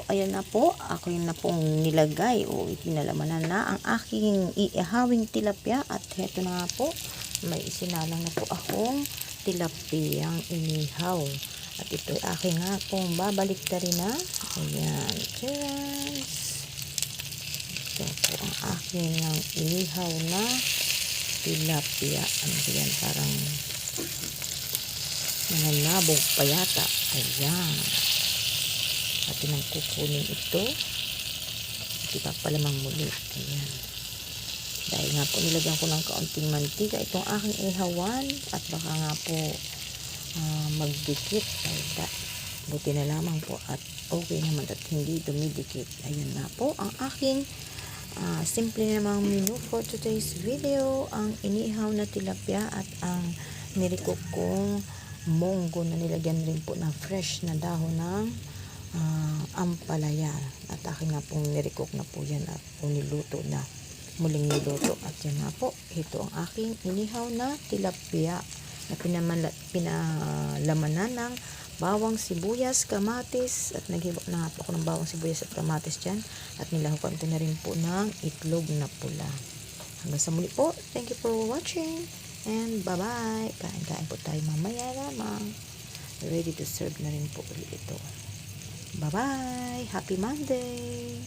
ayan na po. Ako yun na pong nilagay o itinalamanan na ang aking iihawing tilapia. At heto na nga po, may isinalang na po akong tilapiyang inihaw. At ito'y aking nga pong babaliktarin na. Ayan, clearance. Ito po ang aking inihaw na tilapia. Ano yan, parang nananabog pa yata. Ayan. At nang kukunin ito, hindi pa palamang muli. Ayan. Dahil nga po nilagyan ko ng kaunting mantika itong aking ihawan at baka nga po magdikit. Buti na lamang po at okay naman at hindi dumidikit. Ayan na po ang aking simple namang menu for today's video. Ang inihaw na tilapia at ang nirikok kong munggo na nilagyan rin po ng fresh na dahon ng ampalaya. At aking nga pong nirikok na po yan at niluto na. Muling niluto. At yan nga po. Ito ang aking inihaw na tilapia na pinalamanan ng bawang sibuyas, kamatis. At naghibok na nga po ako ng bawang sibuyas at kamatis dyan. At nilahukan ko na rin po ng itlog na pula. Hanggang sa muli po. Thank you for watching. And bye-bye. Kain-kain po tayo mamaya lamang. Ready to serve na rin po ulit ito. Bye-bye. Happy Monday.